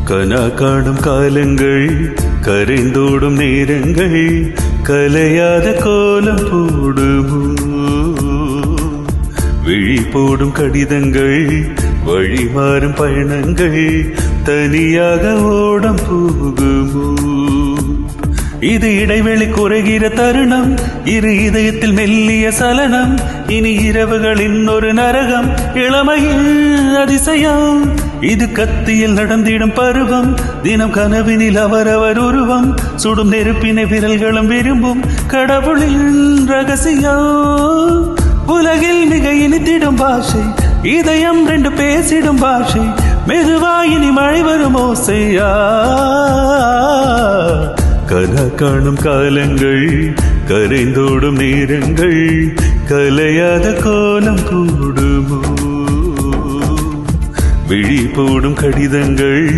கனா காணும் காலங்கள் கரைந்தோடும் நேரங்கள் கலையாத கோலம் போடுமோ விழி போடும் கடிதங்கள் வழி மாறும் பயணங்கள் தனியாக ஓடம் போகுமோ இது இடைவெளி குறைகிற தருணம் இரு இதயத்தில் மெல்லிய சலனம் இனி இரவுகளின் ஒரு நரகம் இளமையில் அதிசயம் இது கத்தியில் நடந்திடும் பருவம் தினம் கனவினில் அவரவர் உருவம் சுடும் நெருப்பினை விரல்களும் விரும்பும் கடவுளின் ரகசியம் உலகில் மிக இனித்திடும் பாஷை இதயம் ரெண்டு பேசிடும் பாஷை மெதுவாயினி மழை வரும் ஓசையா கனா காணும் காலங்கள் கரைந்தோடும் நேரங்கள் கலையாத கோலம் போடுமோ விழி போடும் கடிதங்கள்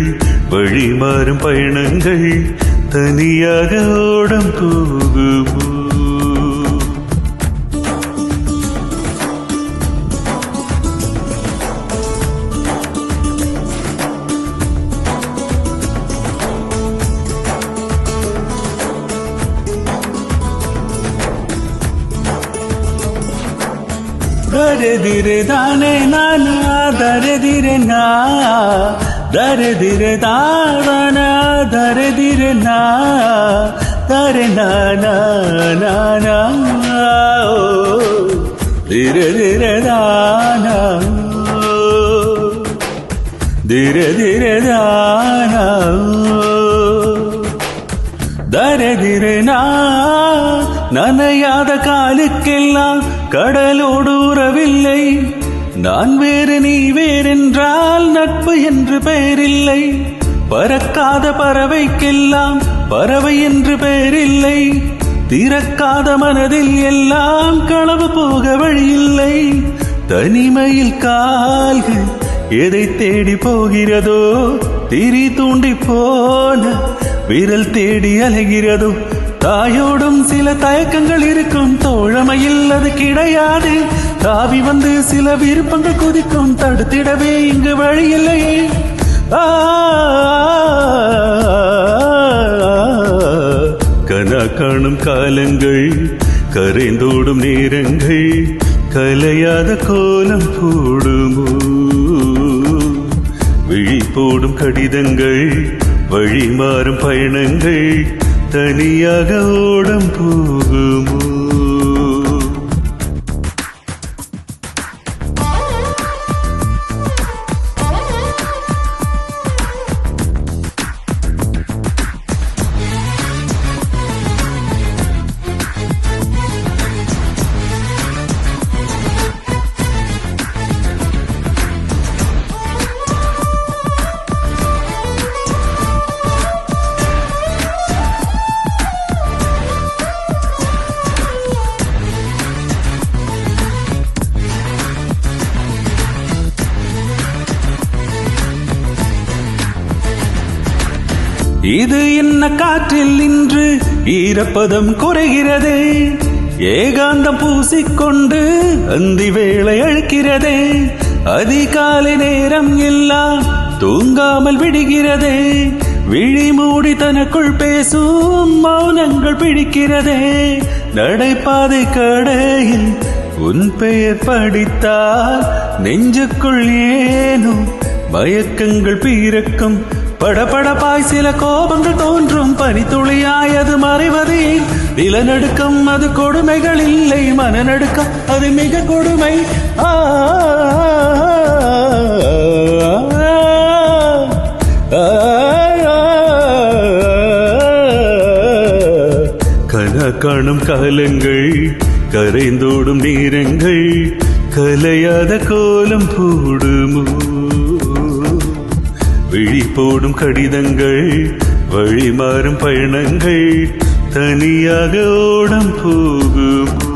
வழி மாறும் பயணங்கள் தனியாக ஓடம் போகுமோ दरे धीरे दाने नाना दरे धीरे ना दरे धीरे दाना दरे धीरे ना दरे नाना नाना धीरे धीरे दाना धीरे धीरे दाना दरे धीरे ना நனையாத காலுக்கெல்லாம் கடலோடு உறவில்லை நான் வேறு நீ வேறென்றால் நட்பு என்று பெயரில்லை பறக்காத பறவைக்கெல்லாம் பறவை என்று பெயரில்லை திறக்காத மனதில் எல்லாம் களவு போக வழியில்லை தனிமையில் கால்கள் எதை தேடி போகிறதோ திரி தூண்டி போன விரல் தேடி அலைகிறதோ தாயோடும் சில தயக்கங்கள் இருக்கும் தோழமையில் அது கிடையாது தாவி வந்து சில விருப்பங்கள் குதிக்கும் தடுத்திடவே இங்கு வழியில்லையே கனா காணும் காலங்கள் கரைந்தோடும் நேரங்கள் கலையாத கோலம் போடுமோ விழி போடும் கடிதங்கள் வழி மாறும் பயணங்கள் தனியாக ஓடம் போகுமோ இது என்ன காற்றில் இன்று ஈரப்பதம் குறைகிறதே ஏகாந்தம் பூசிக்கொண்டு அந்தி வேளை அழைக்கிறதே அதிகாலை நேரம் எல்லாம் தூங்காமல் விடுகிறதே விழி மூடி தனக்குள் பேசும் மௌனங்கள் பிடிக்கிறதே நடைபாதை கடையில் உன் பெயர் படித்தால் நெஞ்சுக்குள் ஏனும் மயக்கங்கள் பிறக்கும் படபடப்பாய் சில கோபங்கள் தோன்றும் பனித்துளியாய் அது மறைவதே நிலநடுக்கம் அது கொடுமைகள் இல்லை மனநடுக்கம் அது மிக கொடுமை கனா காணும் காலங்கள் கரைந்தோடும் நேரங்கள் கலையாத கோலம் போடுமோ விழி போடும் கடிதங்கள் வழி மாறும் பயணங்கள் தனியாக ஓடம் போகுமோ